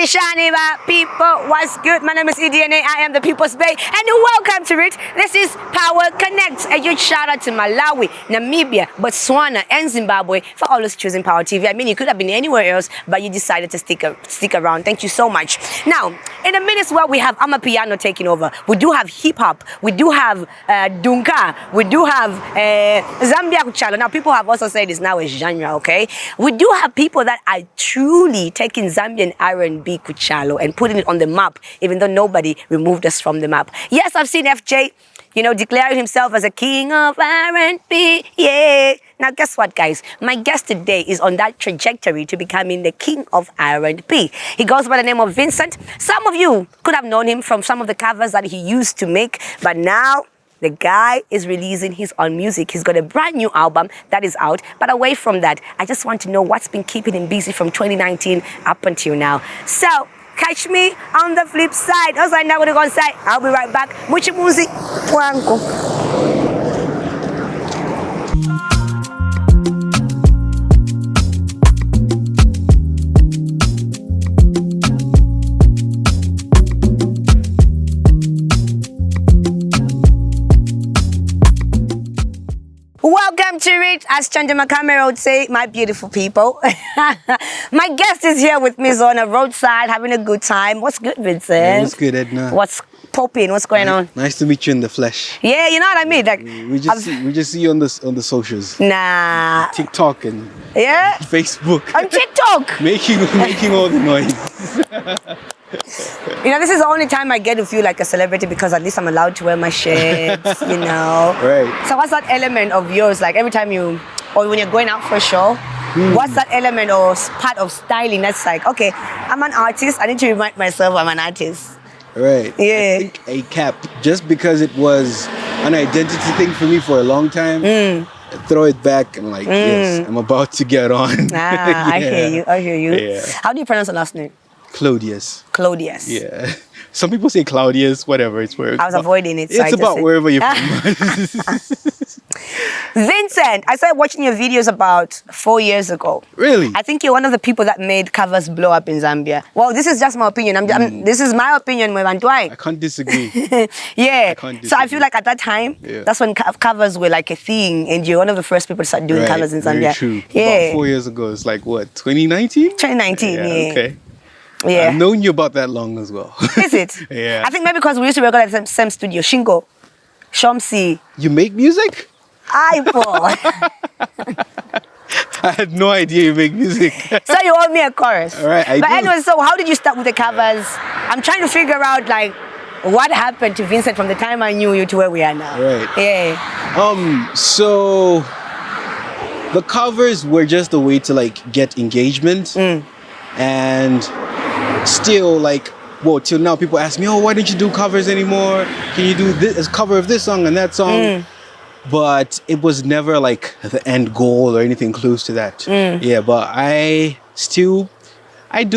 Shaniba, people, what's good? My name is EDNA, I am the People's Bay, and welcome to it. This is Power Connect. A huge shout out to Malawi, Namibia, Botswana, and Zimbabwe for always choosing Power TV. I mean, you could have been anywhere else, but you decided to stick around. Thank you so much. Now, in a minute, where we have Amapiano taking over. We do have hip hop. We do have Dunka. We do have Zambia Kuchalo. Now, people have also said it's now a genre, okay? We do have people that are truly taking Zambian R&B Kuchalo and putting it on the map, even though nobody removed us from the map. Yes, I've seen FJ, declaring himself as a king of R&B, yeah. Now, guess what, guys? My guest today is on that trajectory to becoming the king of R&B. He goes by the name of Vincent. Some of you could have known him from some of the covers that he used to make, but now the guy is releasing his own music. He's got a brand new album that is out. But away from that, I just want to know what's been keeping him busy from 2019 up until now. So, catch me on the flip side. Also, I know what I'm going to say. I'll be right back. Mucha music. Welcome to it, as Chanja Makamera would say, my beautiful people. My guest is here with me on a roadside, having a good time. What's good, Vincent? Hey, what's good, Edna? What's popping? What's going on? Nice to meet you in the flesh. Yeah, you know what I mean. Like we just see you on the socials. Nah. TikTok and Facebook. On TikTok. making all the noise. This is the only time I get to feel like a celebrity because at least I'm allowed to wear my shirts, Right. So what's that element of yours? Like every time or when you're going out for a show, what's that element or part of styling that's like, okay, I'm an artist, I need to remind myself I'm an artist. Right. Yeah. I think a cap, just because it was an identity thing for me for a long time. Throw it back and yes, I'm about to get on. Yeah. I hear you. Yeah. How do you pronounce the last name? Claudius. Claudius. Yeah. Some people say Claudius, whatever. It's where I was avoiding it. It's about wherever you're from. Vincent, I started watching your videos about 4 years ago. Really? I think you're one of the people that made covers blow up in Zambia. Well, this is just my opinion. This is my opinion, I can't disagree. Yeah. Can't disagree. So I feel like at that time, that's when covers were like a thing, and you're one of the first people to start doing covers in Zambia. Very true. Yeah. About 4 years ago, it's like what, 2019? 2019, yeah. Okay. Yeah. I've known you about that long as well. Is it? Yeah. I think maybe because we used to work at the same studio. Shingo, Shomsi. You make music? Paul. I had no idea you make music. So you owe me a chorus. All right, But anyway, so how did you start with the covers? I'm trying to figure out what happened to Vincent from the time I knew you to where we are now. Right. Yeah. So the covers were just a way to get engagement. And still till now people ask me, why don't you do covers anymore? Can you do this cover of this song and that song? But it was never the end goal or anything close to that. Yeah, but I do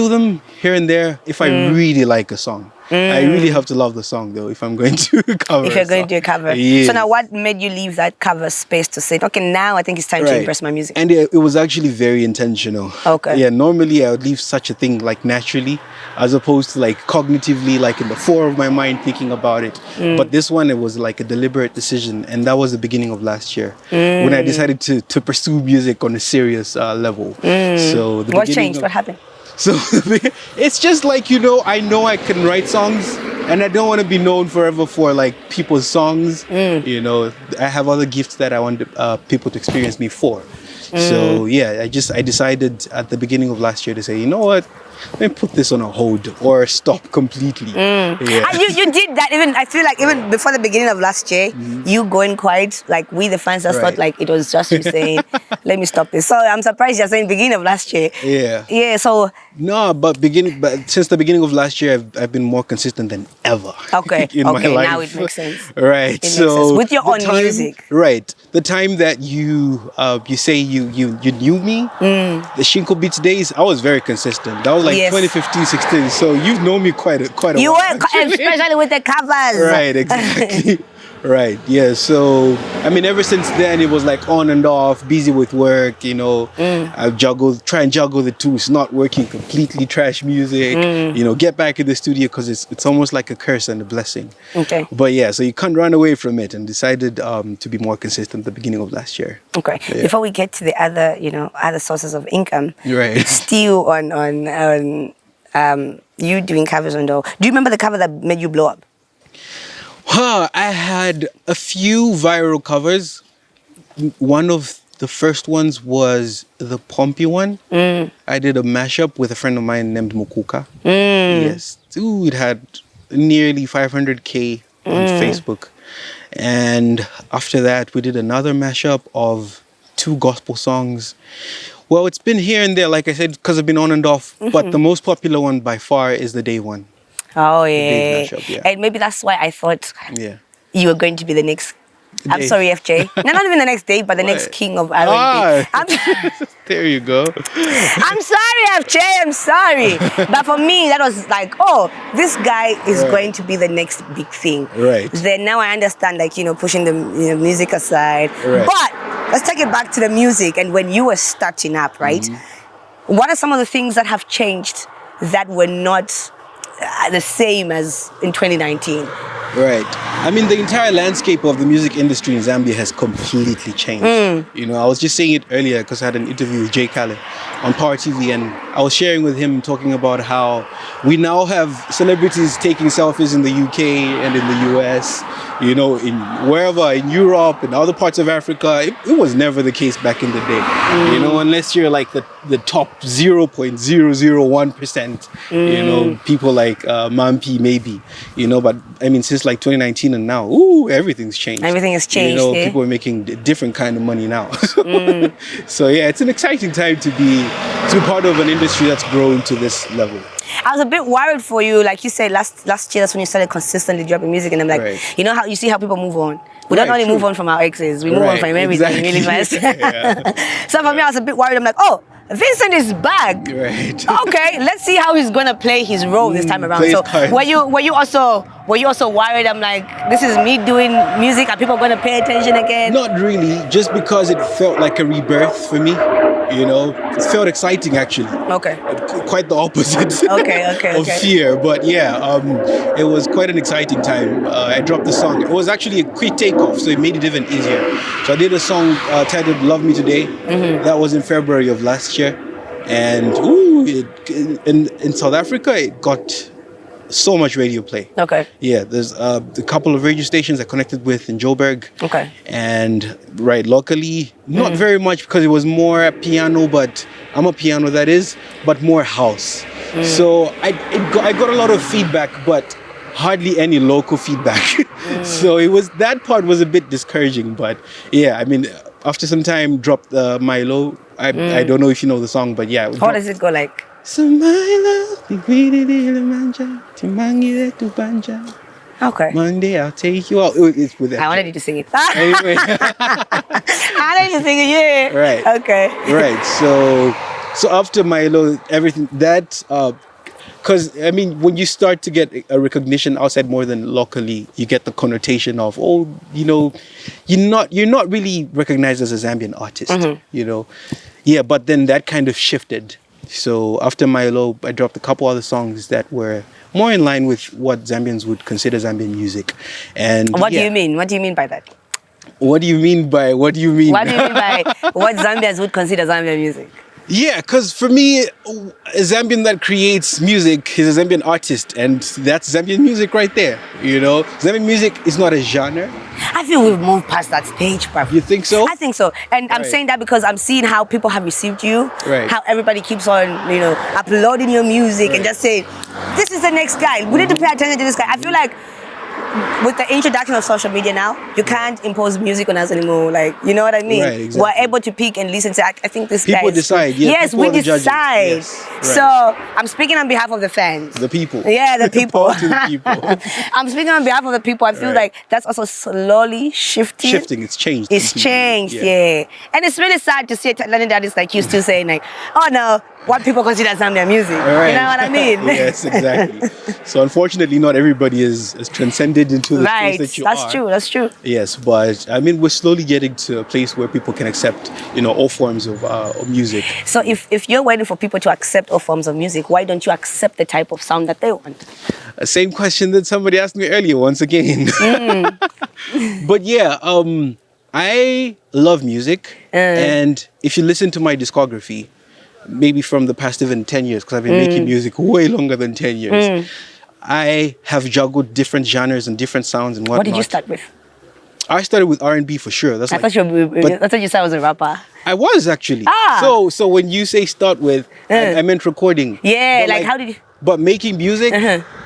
them here and there if I really like a song. I really have to love the song though if I'm going to cover. If you're going to do a cover. Yes. So now what made you leave that cover space to say, okay, now I think it's time to impress my music? And it was actually very intentional. Okay. Yeah, normally I would leave such a thing naturally, as opposed to cognitively, in the fore of my mind thinking about it. But this one, it was a deliberate decision, and that was the beginning of last year when I decided to pursue music on a serious level. So what changed? What happened? So it's just I know I can write songs, and I don't want to be known forever for people's songs. I have other gifts that I want people to experience me for. So yeah, I decided at the beginning of last year to say, you know what, let me put this on a hold or stop completely. Yeah. You did that I feel even before the beginning of last year, you going quite we the fans just thought it was just you saying, let me stop this. So I'm surprised you're saying beginning of last year. Yeah. Yeah, so no, but since the beginning of last year, I've been more consistent than ever. Okay. in my life. Now it makes sense. Right. Makes sense. With your own music. Right. The time that you say you knew me, the Shinko Beats days, I was very consistent. That was 2015, 16. So you've known me quite a while. You were, especially with the covers. Right, exactly. Right. Yeah. So, I mean, ever since then, it was like on and off, busy with work. I've try and juggle the two. It's not working completely, trash music. Get back in the studio because it's almost like a curse and a blessing. Okay. But yeah, so you can't run away from it, and decided to be more consistent at the beginning of last year. Okay. Yeah. Before we get to the other sources of income, Right. still on you doing covers on Do you remember the cover that made you blow up? I had a few viral covers. One of the first ones was the Pompey one. I did a mashup with a friend of mine named Mukuka. Yes. Ooh, it had nearly 500K on Facebook. And after that, we did another mashup of 2 gospel songs. Well, it's been here and there, like I said, because I've been on and off. But the most popular one by far is the Day one. Oh, The yeah. Daev mashup, yeah. And maybe that's why I thought Yeah. you were going to be the next... I'm Daev. sorry, FJ. No, not even the next Dave, but the next king of R&B. There you go. I'm sorry, FJ. I'm sorry. But for me, that was like, oh, this guy is going to be the next big thing. Right. Then now I understand, like, pushing the music aside. Right. But let's take it back to the music. And when you were starting up, right? What are some of the things that have changed that were not the same as in 2019? Right. I mean, the entire landscape of the music industry in Zambia has completely changed. I was just saying it earlier because I had an interview with Jay Khaled on Power TV, and I was sharing with him, talking about how we now have celebrities taking selfies in the UK and in the US, in wherever, in Europe and other parts of Africa. It was never the case back in the day, unless you're like the top 0.001%, people like Mampi maybe, but I mean, since like 2019 and now, everything's changed. Everything has changed. People are making a different kind of money now. So yeah, it's an exciting time to be part of an industry that's grown to this level. I was a bit worried for you, like you said last year. That's when you started consistently dropping music, and I'm like, how you see how people move on. We don't only move on from our exes, we move on from everything really fast. So for me, I was a bit worried. I'm like, oh, Vincent is back. Right. Okay, let's see how he's gonna play his role this time around. So were you also worried? I'm like, this is me doing music. Are people gonna pay attention again? Not really, just because it felt like a rebirth for me. It felt exciting actually. Okay. Quite the opposite. Okay. Fear, but yeah, it was quite an exciting time. I dropped the song. It was actually a quick takeoff, so it made it even easier. So I did a song titled "Love Me Today." That was in February of last year, and in South Africa it got so much radio play. Okay. Yeah, there's a couple of radio stations I connected with in Joburg. Okay. And locally, not very much because it was more piano, but I'm a piano that is, but more house. So I got a lot of feedback, but hardly any local feedback. So that part was a bit discouraging, but yeah, I mean, after some time, dropped Milo. I don't know if you know the song, but yeah. How does it go like? So my love, okay. Monday I'll take you out. It's with that. I wanted you to sing it. Anyway. I wanted you to sing it, yeah. Right. Okay. Right. So after Milo, everything that because I mean, when you start to get a recognition outside more than locally, you get the connotation of you're not really recognized as a Zambian artist. Yeah, but then that kind of shifted. So after Milo, I dropped a couple other songs that were more in line with what Zambians would consider Zambian music. And what do you mean? What do you mean by that? What do you mean by What do you mean by what Zambians would consider Zambian music? Yeah, because for me, a Zambian that creates music is a Zambian artist, and that's Zambian music right there. Zambian music is not a genre. I feel we've moved past that stage, bro. You think so? I think so. And I'm saying that because I'm seeing how people have received you, how everybody keeps on, uploading your music and just saying, this is the next guy. We need to pay attention to this guy. I feel like with the introduction of social media now, you can't impose music on us anymore. Like, you know what I mean? Right, exactly. We're able to pick and listen to, I think this guy People decide. Yeah, yes, we decide. Yes, right. So I'm speaking on behalf of the fans. The people. Yeah, the people. The people. I'm speaking on behalf of the people. I feel like that's also slowly shifting. It's changed. It's changed, yeah. And it's really sad to see a talented artist like you still saying like, oh no, what people consider Zambian music. Right. You know what I mean? Yes, exactly. So unfortunately, not everybody is transcended into the Right. space that you That's are. true. That's true. Yes, but I mean, we're slowly getting to a place where people can accept, all forms of music. So if you're waiting for people to accept all forms of music, why don't you accept the type of sound that they want? Same question that somebody asked me earlier. Once again. But yeah, I love music, and if you listen to my discography, maybe from the past even 10 years, because I've been making music way longer than 10 years, I have juggled different genres and different sounds and whatnot. What did you start with? I started with R&B for sure. That's I thought you said I was a rapper. I was actually. Ah. So when you say start with, I meant recording. Yeah, But like how did you? But making music,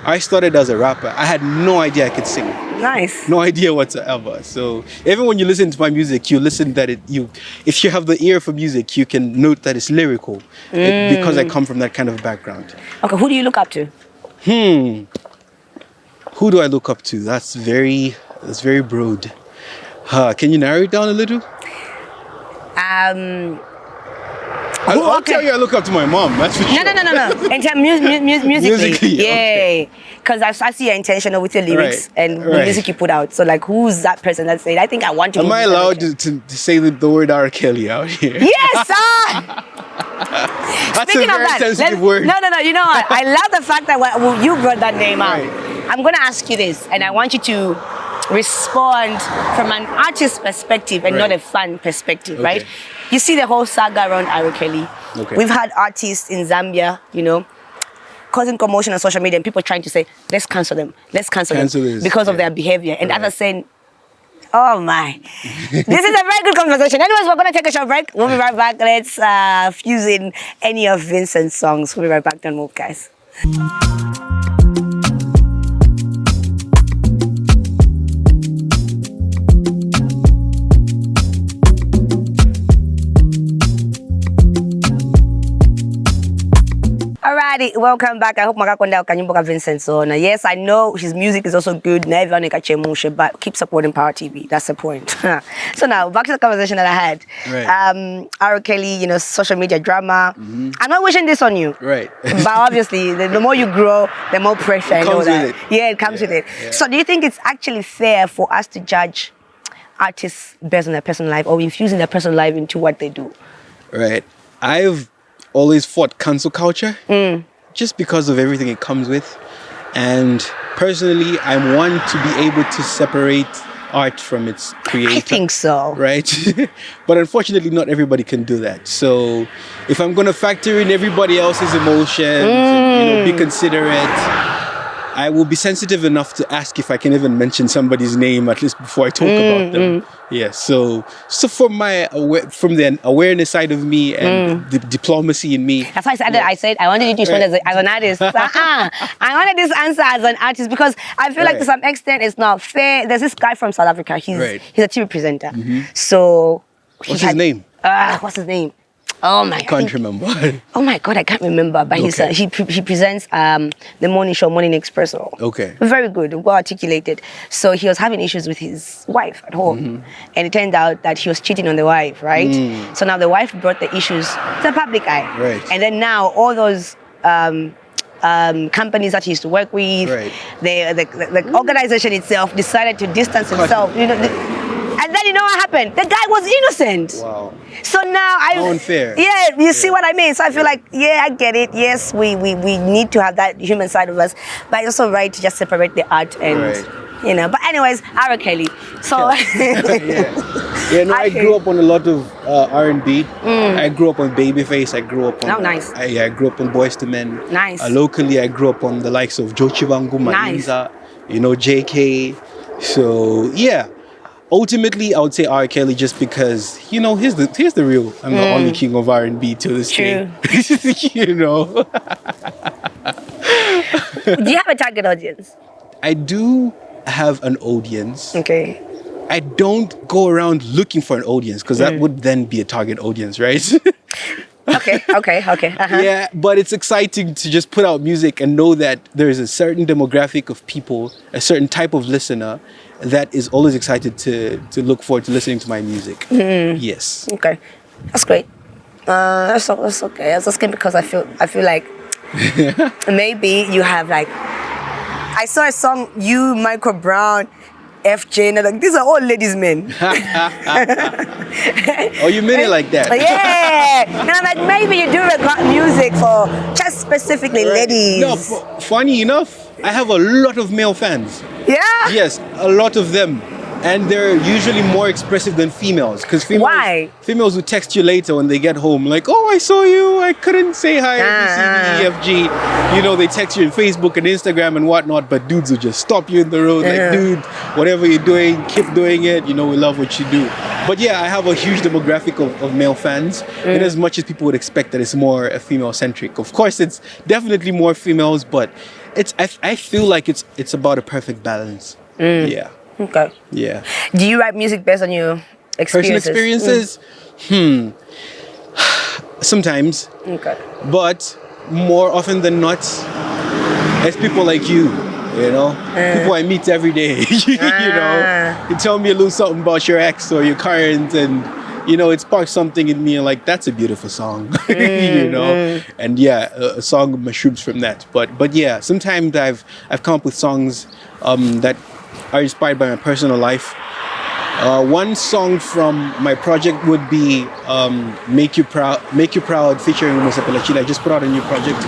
I started as a rapper. I had no idea I could sing. Nice. No idea whatsoever. So even when you listen to my music, you listen that if you have the ear for music, you can note that it's lyrical because I come from that kind of background. Okay, who do you look up to? Who do I look up to? That's very broad. Can you narrow it down a little? I'll tell you I look up to my mom, that's for sure. No. In terms musically. Musically, Yeah. Because I see you're intentional with your lyrics and the right. music you put out. So like, who's that person that said, I think I want to Am be I this allowed American?" to say the word R. Kelly out here? Yes, sir! That's Speaking a of very that, sensitive word. No. You know what? I love the fact that you brought that name out. Right. I'm going to ask you this, and I want you to respond from an artist perspective and not a fan perspective, right? You see the whole saga around R. Kelly. Okay. We've had artists in Zambia, causing commotion on social media and people trying to say, let's cancel them this, because of their behavior. And others saying, oh my. This is a very good conversation. Anyways, we're going to take a short break. We'll be right back. Let's fuse in any of Vincent's songs. We'll be right back. Don't move, guys. Alrighty, welcome back. I hope makakonda kanyimbo Vincent. So yes, I know his music is also good. But keep supporting Power TV. That's the point. So now back to the conversation that I had. Right. R. Kelly, social media drama. I'm not wishing this on you. Right. But obviously, the more you grow, the more pressure. I know comes that. with it. Yeah, it comes with it. Yeah. So do you think it's actually fair for us to judge artists based on their personal life or infusing their personal life into what they do? Right. I've always fought cancel culture just because of everything it comes with. And personally, I'm one to be able to separate art from its creator. I think so. Right? But unfortunately, not everybody can do that. So if I'm going to factor in everybody else's emotions, and, be considerate, I will be sensitive enough to ask if I can even mention somebody's name at least before I talk about them. Yeah, so from the awareness side of me and the diplomacy in me. That's why I said I wanted you to respond as an artist. I wanted this answer as an artist because I feel like to some extent it's not fair. There's this guy from South Africa. He's a TV presenter. So What's his name? What's his name? Oh my! I can't remember. Oh my God, I can't remember. But he presents the morning show, Morning Expresso. Okay. Very good, well articulated. So he was having issues with his wife at home, and it turned out that he was cheating on the wife, right? So now the wife brought the issues to the public eye, right? And then now all those companies that he used to work with, the organization itself decided to distance himself. And then you know what happened? The guy was innocent. Wow. So now unfair. Yeah, you see what I mean? So I feel like, I get it. Yes, we need to have that human side of us. But it's also right to just separate the art and, But anyways, R. Kelly. So... I grew up on a lot of R&B. I grew up on Babyface. I grew up on... Oh, nice. I grew up on Boys to Men. Nice. Locally, I grew up on the likes of Joe Chivangu, Mainza, JK. So, ultimately, I would say R. Kelly just because, here's the real. I'm the only king of R&B to this day. Do you have a target audience? I do have an audience. Okay. I don't go around looking for an audience because that would then be a target audience, right? Okay. Yeah, but it's exciting to just put out music and know that there is a certain demographic of people, a certain type of listener that is always excited to look forward to listening to my music. Yes. Okay. That's great. That's okay. I was asking because I feel like maybe you have like. I saw a song, you, Michael Brown, FJ, and I'm like, these are all ladies' men. Oh, you mean it like that? Yeah. And I'm like, maybe you do record music for just specifically ladies. No, funny enough, I have a lot of male fans. Yeah? Yes, a lot of them. And they're usually more expressive than females. Because females will text you later when they get home, like, oh, I saw you, I couldn't say hi, ABCDEFG. You know, they text you on Facebook and Instagram and whatnot, but dudes will just stop you in the road, like, dude, whatever you're doing, keep doing it. You know, we love what you do. But yeah, I have a huge demographic of male fans, in as much as people would expect that it's more female-centric. Of course, it's definitely more females, but I feel like it's about a perfect balance. Yeah. Okay. Yeah. Do you write music based on your experiences? Personal experiences? Sometimes. Okay. But more often than not, it's people like you know? People I meet every day, you know? You tell me a little something about your ex or your current and, you know, it sparks something in me and like, that's a beautiful song, you know? And yeah, a song mushrooms from that. But yeah, sometimes I've come up with songs that are inspired by my personal life. One song from my project would be Make You Proud featuring Musepela Chile. I just put out a new project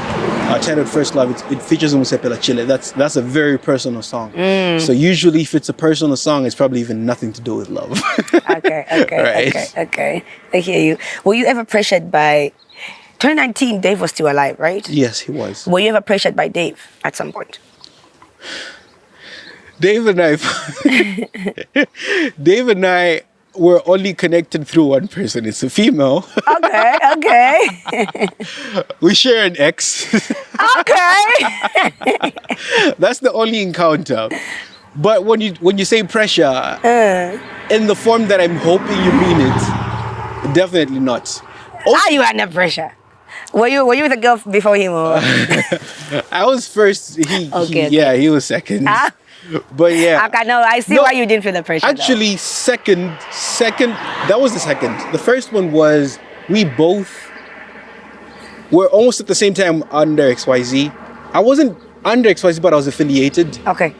titled First Love. It features Musepela Chile. That's a very personal song. So usually if it's a personal song, it's probably even nothing to do with love. Okay. I hear you. Were you ever pressured by 2019, Daev was still alive, right? Yes, he was. Were you ever pressured by Daev at some point? Daev and I were only connected through one person. It's a female. Okay. We share an ex. Okay. That's the only encounter. But when you say pressure, in the form that I'm hoping you mean it, definitely not. You under pressure. Were you with a girl before him? Or? I was first. He was second. But yeah. Okay, no, I see why you didn't feel the pressure. Actually, second, that was the second. The first one was we both were almost at the same time under XYZ. I wasn't under XYZ, but I was affiliated. Okay.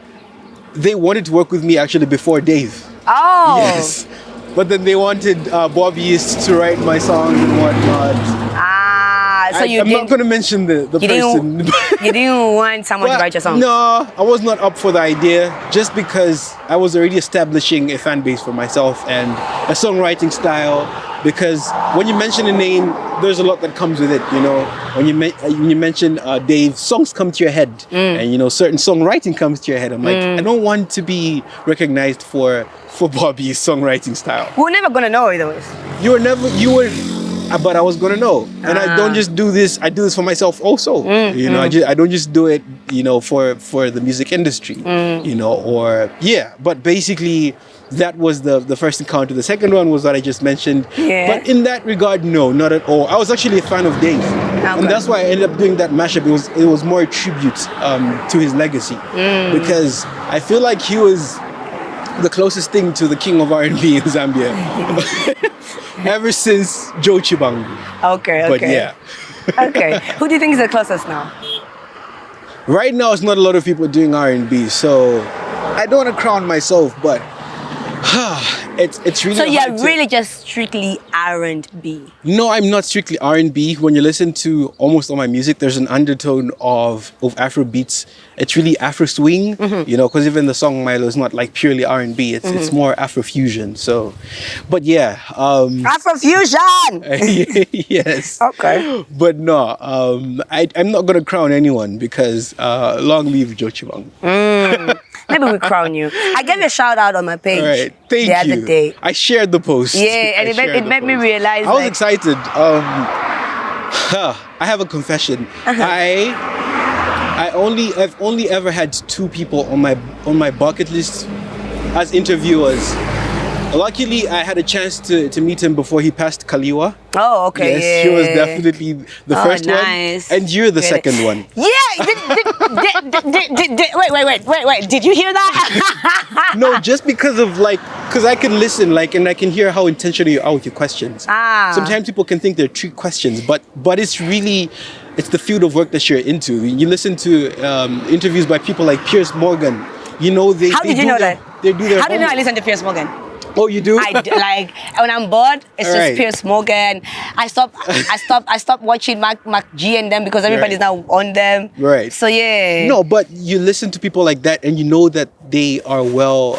They wanted to work with me actually before Daev. Oh. Yes. But then they wanted Bobby to write my songs and whatnot. So I'm not going to mention the person. You didn't want someone to write your songs? No, I was not up for the idea just because I was already establishing a fan base for myself and a songwriting style. Because when you mention a name, there's a lot that comes with it, you know. When you mention Daev, songs come to your head. And, you know, certain songwriting comes to your head. I'm like, I don't want to be recognized for Bobby's songwriting style. We're never going to know either way. But I was gonna know, and I don't just do this. I do this for myself also. You know, I don't just do it, you know, for the music industry. You know, But basically, that was the first encounter. The second one was what I just mentioned. Yeah. But in that regard, no, not at all. I was actually a fan of Daev, and that's why I ended up doing that mashup. It was more a tribute to his legacy, because I feel like he was the closest thing to the king of R&B in Zambia. Ever since Joe Chibangu. Okay. But yeah. Okay. Who do you think is the closest now? Right now, it's not a lot of people doing R&B, so I don't want to crown myself, but it's really. So you're really just strictly R&B? No, I'm not strictly R&B. When you listen to almost all my music, there's an undertone of Afro beats. It's really Afro swing, you know, because even the song Milo is not like purely R&B. It's more Afro fusion. So, but yeah, Afro fusion. Yes. Okay. But no, I'm not gonna crown anyone because long live Joe Chibang. Maybe we crown you. I gave you a shout out on my page. All right. Thank you. The other day. I shared the post. Yeah, and it made me realize. I was excited. I have a confession. I've only ever had 2 people on my bucket list as interviewers. Luckily, I had a chance to meet him before he passed Kaliwa. Oh, okay. Yes, Yeah. she was definitely the first nice. one, and you're the second one. Yeah. Wait. Did you hear that? No, just because I can listen, and I can hear how intentional you are with your questions. Sometimes people can think they're trick questions, but it's the field of work that you're into. You listen to interviews by people like Piers Morgan. How did you know that? They do their How did you know I homework. listen to Piers Morgan? Oh, you do? When I'm bored, it's just Right. Piers Morgan. I stopped watching Mac G and them because everybody's now on them. Right. So yeah. No, but you listen to people like that, and you know that they are well.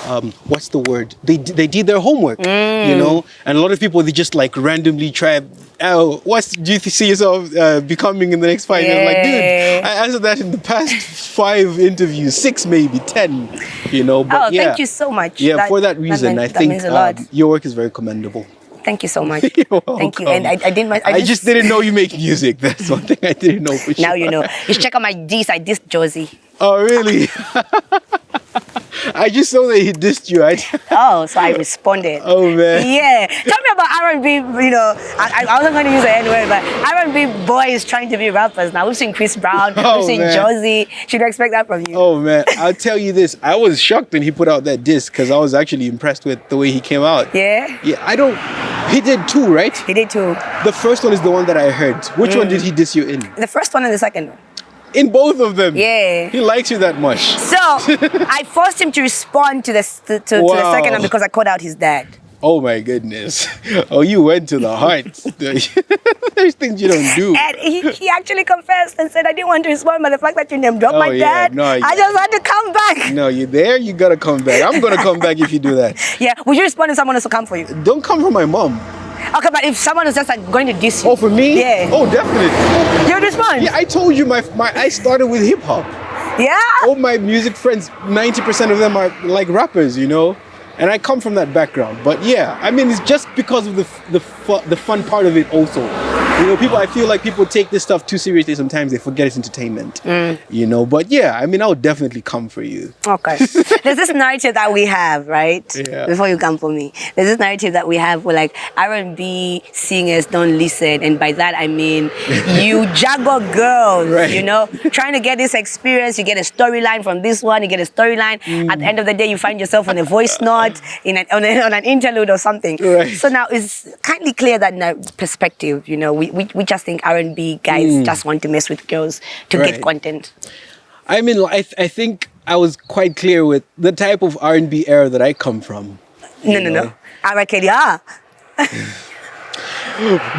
What's the word? They did their homework. And a lot of people, they just randomly try. Oh, do you see yourself becoming in the next 5 years? I'm like, dude, I answered that in the past 5 interviews, 6 maybe 10. But thank you so much. Yeah, for that reason, I think means a lot. your work is very commendable. Thank you so much. You're Thank you. welcome. And I didn't. I just didn't know you make music. That's one thing I didn't know for sure. Now you know. You should check out my diss. I dissed Josie. Oh, really? I just saw that he dissed you. So I responded. Oh, man. Yeah. Tell me about R&B, I wasn't going to use it anyway, but R&B boys trying to be rappers now. We've seen Chris Brown, we've seen man. Josie. Should I expect that from you? Oh, man. I'll tell you this. I was shocked when he put out that diss because I was actually impressed with the way he came out. Yeah? Yeah, he did 2, right? He did too. The first one is the one that I heard. Which one did he diss you in? The first one and the second one. In both of them? Yeah. He likes you that much. So, I forced him to respond to the second one because I called out his dad. Oh my goodness. Oh, you went to the heart. There's things you don't do. And he actually confessed and said, I didn't want to respond, but the fact that you name dropped my dad, no, I just had to come back. No, you're there, you gotta come back. I'm gonna come back if you do that. Yeah, would you respond if someone else to come for you? Don't come for my mom. Okay, but if someone is just going to diss you. Oh, for me? Yeah. Oh, definitely. You would respond? Yeah, I told you I started with hip hop. Yeah? All my music friends, 90% of them are like rappers, and I come from that background. But yeah, I mean, it's just because of the fun part of it also. I feel like people take this stuff too seriously sometimes. They forget it's entertainment. But yeah, I mean, I would definitely come for you. Okay. There's this narrative that we have, right? Yeah. Before you come for me. There's this narrative that we have where R&B singers don't listen. And by that, I mean, you juggle girls, Right. trying to get this experience. You get a storyline from this one, you get a storyline. At the end of the day, you find yourself on a voice note, on an interlude or something. Right. So now it's kindly clear that in our perspective, we just think R&B guys just want to mess with girls to get Right. content. I mean, I think I was quite clear with the type of R&B era that I come from. No. R.Kelly,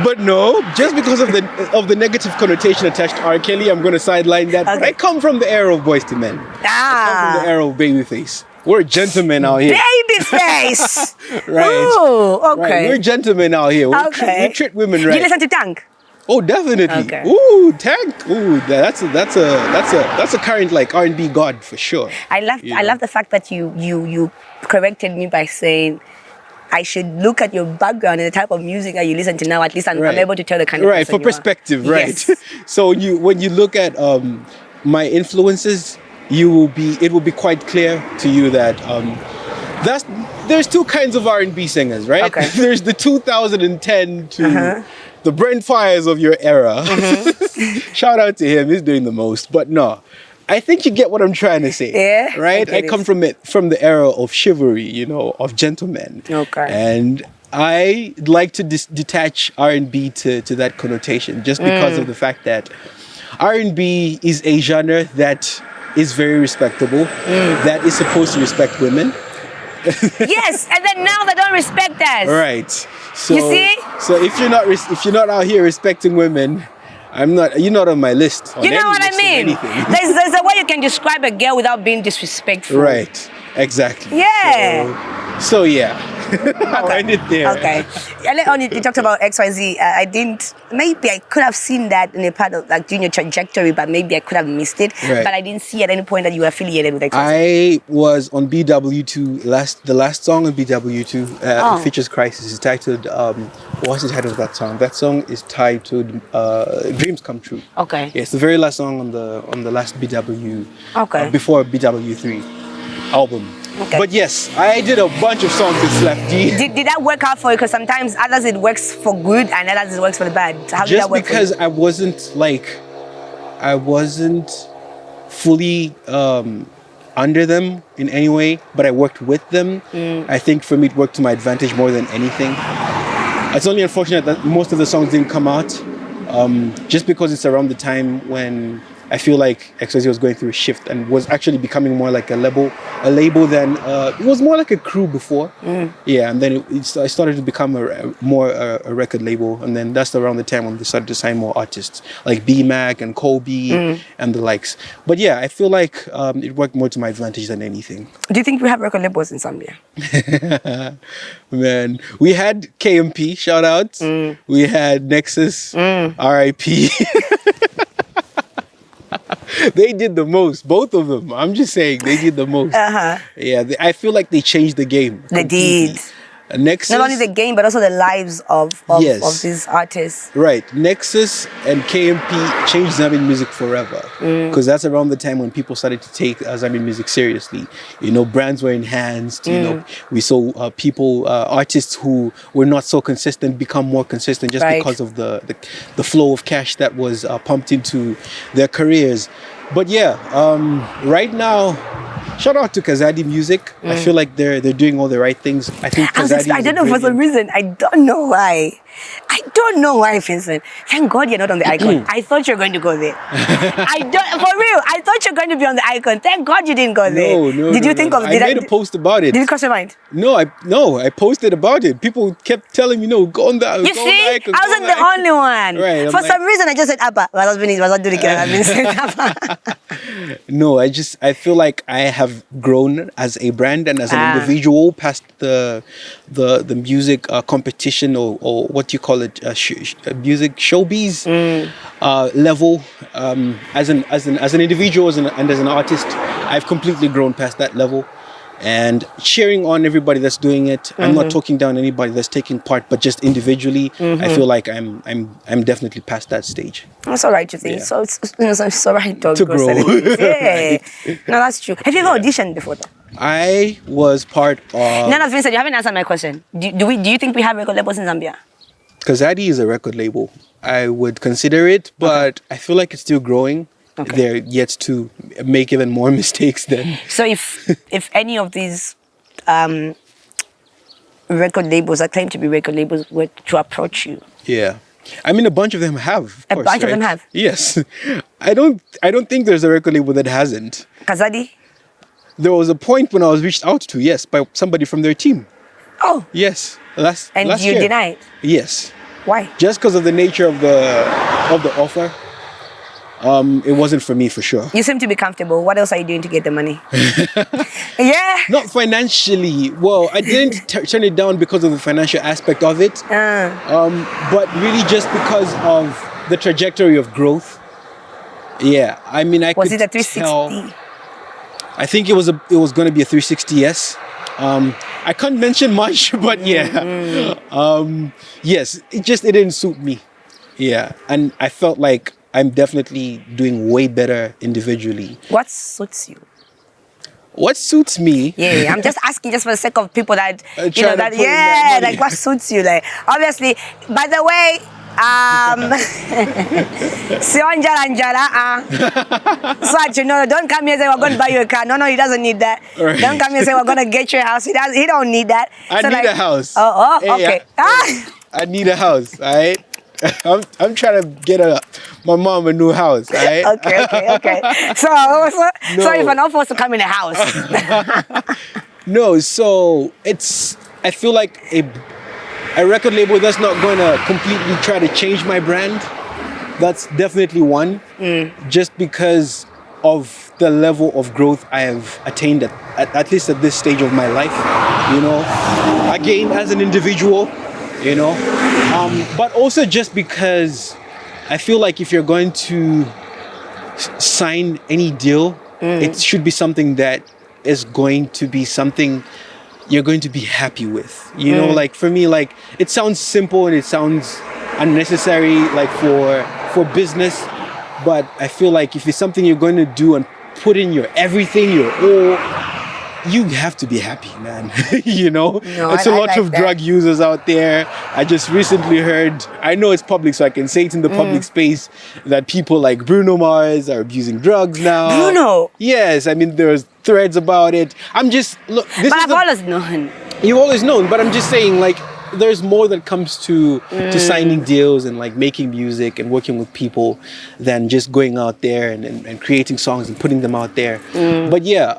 But no, just because of the negative connotation attached to R. Kelly, I'm going to sideline that. But Okay. I come from the era of Boyz II Men. I come from the era of Babyface. We're gentlemen out here. Babyface! Right. Ooh, okay. Right. We're gentlemen out here. We treat women right. You listen to Tank? Oh, definitely. Okay. Ooh, Tank. Ooh, that's a current R&B god for sure. I love the fact that you corrected me by saying I should look at your background and the type of music that you listen to now. At least I'm able to tell the kind of person for you are. perspective, right? Yes. So when you look at my influences, it will be quite clear to you that there's 2 kinds of R&B singers, right? Okay. There's the 2010 to the Brent Fires of your era. Shout out to him, he's doing the most. But no, I think you get what I'm trying to say. Yeah, Right? I I get come it. from the era of chivalry, of gentlemen. Okay. And I like to detach R&B to that connotation just because of the fact that R&B is a genre that is very respectable, that is supposed to respect women. Yes, and then now they don't respect us. Right. So, You see? So if you're not out here respecting women, you're not on my list. You know what I mean? Anything. There's a way you can describe a girl without being disrespectful. Right. Exactly. Yeah. So yeah. I'll end it there. Okay. Earlier on, you talked about XYZ. Maybe I could have seen that in a part of Junior trajectory, but maybe I could have missed it. Right. But I didn't see at any point that you were affiliated with XYZ. I was on BW2 the last song on BW2 features Crisis is titled what's the title of that song? That song is titled Dreams Come True. Okay. Yeah, it's the very last song on the last BW Okay. before BW3 album. Okay. But yes, I did a bunch of songs with Slap D. Did that work out for you? Because sometimes others it works for good and others it works for the bad. How did that Just work because for you? I wasn't fully under them in any way, but I worked with them. I think for me it worked to my advantage more than anything. It's only unfortunate that most of the songs didn't come out, just because it's around the time when I feel like XYZ was going through a shift and was actually becoming more like a label than it was more like a crew before. Yeah, and then it started to become more a record label, and then that's around the time when they started to sign more artists like B-Mac and Kobe and the likes. But yeah, I feel like it worked more to my advantage than anything. Do you think we have record labels in Zambia? Man, we had KMP, shout out. We had Nexus, RIP. They did the most, both of them. I'm just saying, they did the most. Yeah, I feel like they changed the game. They did. Nexus, not only the game, but also the lives of these artists. Right. Nexus and KMP changed Zambian music forever. Because that's around the time when people started to take Zambian music seriously. You know, brands were enhanced. You know, we saw artists who were not so consistent become more consistent just because of the flow of cash that was pumped into their careers. But yeah, right now, shout out to Kazadi Music. I feel like they're doing all the right things. I think Kazadi I don't know for some reason. I don't know why. I don't know why, Vincent. Thank God you're not on the icon. I thought you were going to go there. For real. I thought you were going to be on the icon. Thank God you didn't go there. No. Did you think of? I made a post about it. Did it cross your mind? No, I posted about it. People kept telling me, no, go on the icon. You see, I wasn't the only one. Right. For some reason, I just said Abba. My husband was not doing it. No, I feel like I have grown as a brand and as an individual past the music competition or what you call it, music showbiz level. As an individual and as an artist, I've completely grown past that level. And cheering on everybody that's doing it. I'm not talking down anybody that's taking part, but just individually, I feel like I'm definitely past that stage. That's all right, you think? Yeah. So it's all right to grow. Yeah. No, that's true. Have you ever auditioned before though? I was part of... No, Vincent, you haven't answered my question. Do you think we have record labels in Zambia? Kazadi is a record label. I would consider it, but I feel like it's still growing. Okay. They're yet to make even more mistakes then. So if any of these record labels that claim to be record labels were to approach you? Yeah. I mean, a bunch of them have. A bunch of them have? Yes. I don't think there's a record label that hasn't. Kazadi? There was a point when I was reached out to, yes, by somebody from their team. Oh. Yes. Last you year. denied? Yes. Why? Just because of the nature of the offer. It wasn't for me for sure. You seem to be comfortable. What else are you doing to get the money? Yeah. Not financially. Well, I didn't turn it down because of the financial aspect of it. But really just because of the trajectory of growth. Yeah. I mean, was it a 360? I think it was going to be a 360. Yes. I can't mention much, but yeah. Yes. It didn't suit me. Yeah. And I felt like I'm definitely doing way better individually. What suits you? What suits me? Yeah, I'm just asking just for the sake of people that, like what suits you? Like, obviously, by the way, so don't come here and say we're going to buy you a car. No, he doesn't need that. Right. Don't come here and say we're going to get you a house. He don't need that. I need a house. Okay. I need a house, all right? I'm trying to get my mom a new house, right? Okay. So if an offer was to come in a house. No, so I feel like a record label that's not going to completely try to change my brand. That's definitely one. Just because of the level of growth I have attained at least at this stage of my life, you know. Again, as an individual, you know. But also just because I feel like if you're going to sign any deal, it should be something that is going to be something you're going to be happy with. You know, like for me, like it sounds simple and it sounds unnecessary, like for business. But I feel like if it's something you're going to do and put in your everything, your all, you have to be happy, man. You know, No, it's I a lot like of that. drug users out there. I just recently heard, I know it's public, so I can say it in the public space, that people like Bruno Mars are abusing drugs now. Bruno? Yes, I mean, there's threads about it. I'm just, look, this But is I've always known. you've always known, but I'm just saying, like, there's more that comes to signing deals and like making music and working with people than just going out there and creating songs and putting them out there. But yeah,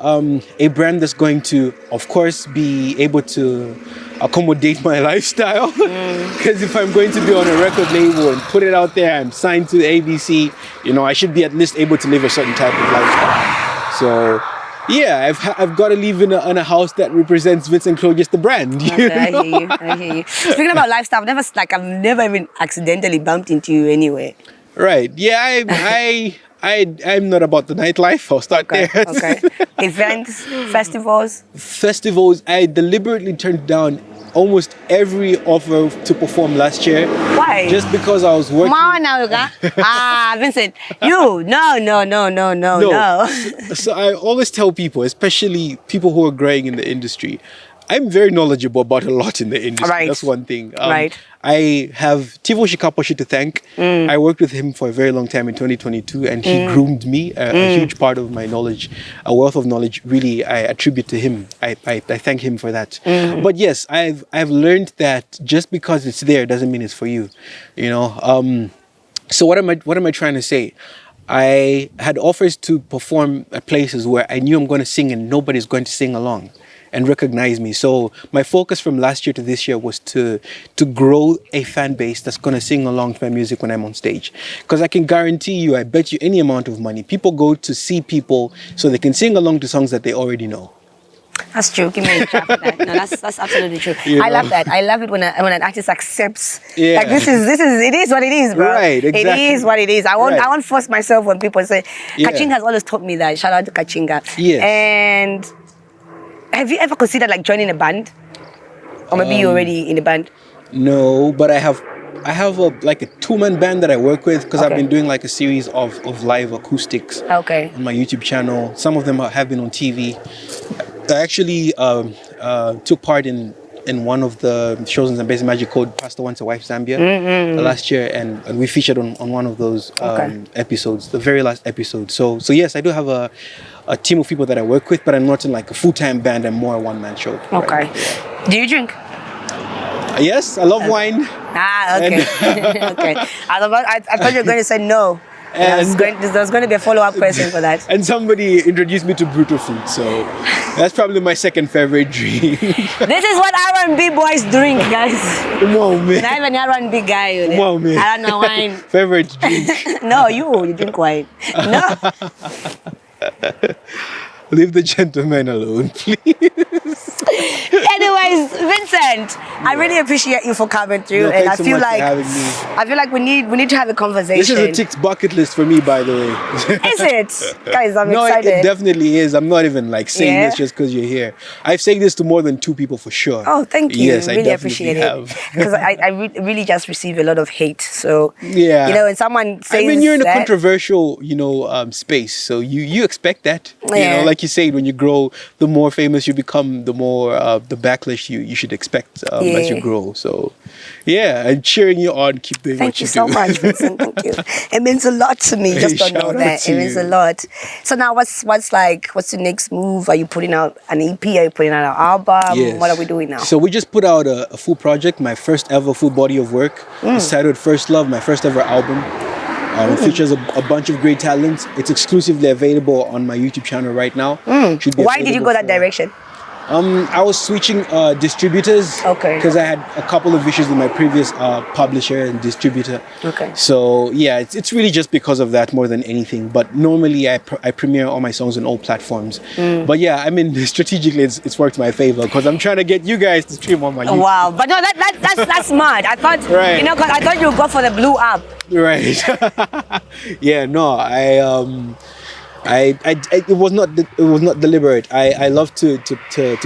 a brand that's going to, of course, be able to accommodate my lifestyle. Because if I'm going to be on a record label and put it out there, I'm signed to the ABC, you know, I should be at least able to live a certain type of lifestyle. So yeah, I've got to live in a house that represents Vincent Claudius, the brand. You Okay, I know? hear you. I hear you. Speaking about lifestyle, I've never even accidentally bumped into you anywhere. Right. Yeah, I'm not about the nightlife. I'll start Okay. there. Okay. Events, festivals. Festivals, I deliberately turned down almost every offer to perform last year. Why? Just because I was working. Vincent, you no. So I always tell people, especially people who are growing in the industry, I'm very knowledgeable about a lot in the industry. Right. That's one thing. Right. I have Tivo Shikaposhi to thank. I worked with him for a very long time in 2022, and he groomed me. A huge part of my knowledge, a wealth of knowledge, really I attribute to him. I thank him for that. But yes, I've learned that just because it's there doesn't mean it's for you. You know. So what am I trying to say? I had offers to perform at places where I knew I'm going to sing and nobody's going to sing along and recognize me. So my focus from last year to this year was to grow a fan base that's going to sing along to my music when I'm on stage. Because I can guarantee you, I bet you any amount of money, people go to see people so they can sing along to songs that they already know. That's true. Give me a clap for that. No, that's absolutely true. You I know? love that. I love it when an artist accepts. Yeah. Like this is it is what it is, bro. Right, exactly. It is what it is. I Right. won't force myself when people say. Yeah. Kachinga has always taught me that. Shout out to Kachinga. Yes. And have you ever considered like joining a band, or maybe you're already in a band? No, but I have like a two-man band that I work with because I've Okay. been doing like a series of live acoustics Okay. on my YouTube channel. Some of them have been on TV. I actually took part in one of the shows in Zambia Magic called Pastor Wants a Wife Zambia last year, and we featured on one of those episodes, the very last episode. So yes, I do have a team of people that I work with, but I'm not in like a full-time band. I'm more a one-man show. Okay. Right? Yeah. Do you drink? Yes, I love wine. Okay. Okay. I thought you were going to say no. And- There's going to be a follow-up question for that. And somebody introduced me to Brutal Fruit, so that's probably my second favorite drink. This is what R&B boys drink, guys. Wow, man. And I'm an R&B guy. You know. Wow, man. I don't know wine. Favorite drink. No, you drink wine. No. Leave the gentleman alone, please. Anyways, Vincent, I really appreciate you for coming through, No, and thanks so much for having me. I feel like we need to have a conversation. This is a ticked bucket list for me, by the way. Is it, guys? I'm No, excited. it definitely is. I'm not even like saying Yeah? this just because you're here. I've said this to more than 2 people for sure. Oh, thank you. Yes, I really definitely appreciate have. it because I really just receive a lot of hate. So Yeah. you know, when someone says, I mean, you're in a that, controversial, space, so you expect that. You Yeah. know, like you said, when you grow, the more famous you become, the more the backlash you should expect as you Yeah. grow. So, yeah, I'm cheering you on. Keep doing Thank what you you so do. much, Vincent. Thank you. It means a lot to me. Just don't know Shout out that. to It means you. a lot. So now, what's the next move? Are you putting out an EP? Are you putting out an album? Yes. What are we doing now? So we just put out a full project, my first ever full body of work. It's titled First Love, my first ever album. It features a bunch of great talents. It's exclusively available on my YouTube channel right now. Should be Why did you available go that for- direction? I was switching distributors. Okay. Because I had a couple of issues with my previous publisher and distributor. Okay. So yeah, it's really just because of that more than anything. But normally I premiere all my songs on all platforms. But yeah, I mean strategically it's worked in my favor because I'm trying to get you guys to stream on my YouTube. Wow, but no, that's smart. I thought, Right. because I thought you would go for the blue app. Right. Yeah. No. It was not deliberate. I love to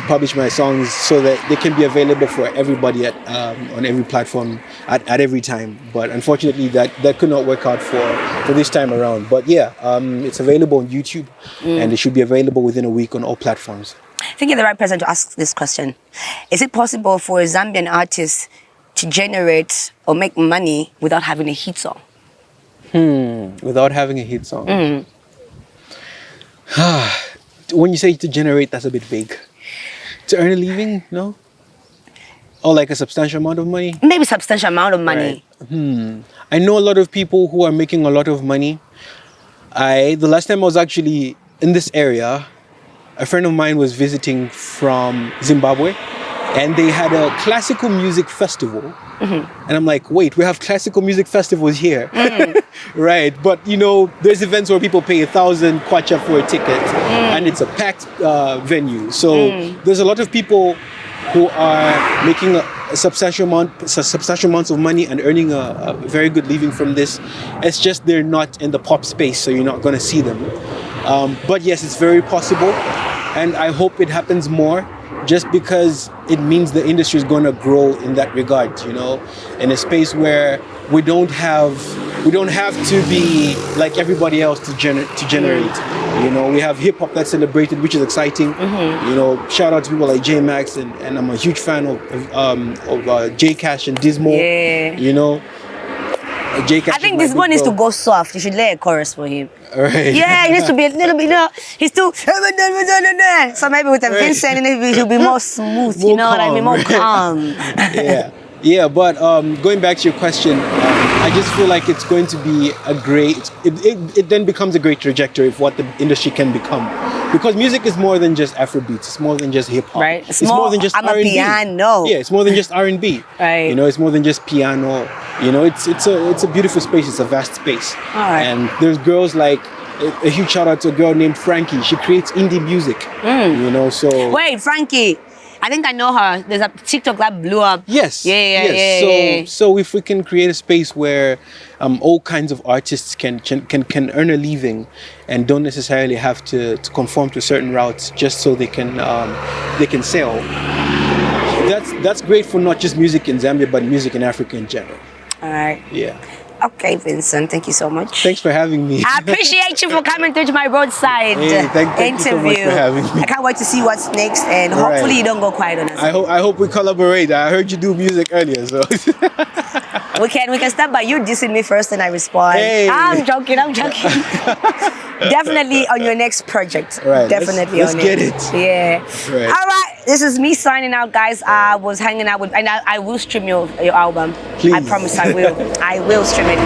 publish my songs so that they can be available for everybody on every platform at every time. But unfortunately, that could not work out for this time around. But yeah, it's available on YouTube, and it should be available within a week on all platforms. I think you're the right person to ask this question. Is it possible for a Zambian artist to generate or make money without having a hit song? Without having a hit song. When you say to generate, that's a bit vague. To earn a living, no? Or like a substantial amount of money? Maybe substantial amount of money. Right. I know a lot of people who are making a lot of money. The last time I was actually in this area, a friend of mine was visiting from Zimbabwe, and they had a classical music festival. And I'm like, wait, we have classical music festivals here. Right, but you know, there's events where people pay 1,000 kwacha for a ticket, and it's a packed venue. So there's a lot of people who are making a substantial amounts of money and earning a very good living from this. It's just they're not in the pop space, so you're not going to see them. But yes, it's very possible, and I hope it happens more, just because it means the industry is going to grow in that regard, you know, in a space where we don't have to be like everybody else to generate. You know, we have hip hop that's celebrated, which is exciting. You know, shout out to people like J Max, and I'm a huge fan of J Cash and Dismo. Yeah. You know, J Cash. I think this one needs to go soft. You should lay a chorus for him. Right. Yeah, he needs to be a little bit, you know, he's too. So maybe with a Vincent, he'll be more smooth, you know what I mean? More calm. Yeah, but going back to your question, I just feel like it's going to be a great, it then becomes a great trajectory of what the industry can become. Because music is more than just Afrobeats, it's more than just hip hop. Right. It's more than just I'm R&B. a piano. Yeah, it's more than just R&B. Right. You know, it's more than just piano. You know, it's a beautiful space, it's a vast space. All right. And there's girls like, a huge shout out to a girl named Frankie. She creates indie music. You know, so. Wait, Frankie. I think I know her. There's a TikTok that blew up. Yes. Yeah. So if we can create a space where all kinds of artists can earn a living and don't necessarily have to conform to certain routes just so they can sell. That's great for not just music in Zambia, but music in Africa in general. All right. Yeah. Okay, Vincent, thank you so much. Thanks for having me. I appreciate you for coming through to my roadside thank you so much for having me. I can't wait to see what's next, and hopefully you don't go quiet on us. I hope we collaborate. I heard you do music earlier, so. We can start by you dissing me first and I respond. Hey. I'm joking. Definitely on your next project. Right. Definitely let's on get it. it. Yeah. Right. All right. This is me signing out, guys. I was hanging out with, and I will stream your album. Please. I promise I will. I will stream it.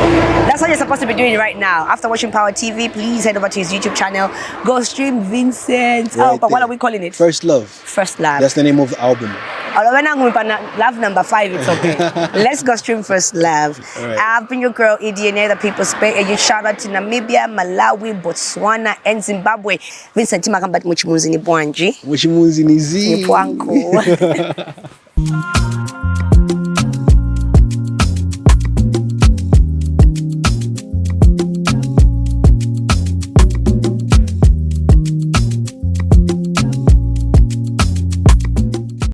That's what you're supposed to be doing right now. After watching Power TV, please head over to his YouTube channel. Go stream Vincent. Right But what there. are we calling it? First Love. First Love. That's the name of the album. Love number 5, it's okay. Let's go stream First Love. Right. I've been your girl, EDNA, the People's Bay. And you shout out to Namibia, Malawi, Botswana, and Zimbabwe. Vincent, Timakambati Muchimunzi ni Bwanji. Muchimunzi ni zi. Ni Pwanko.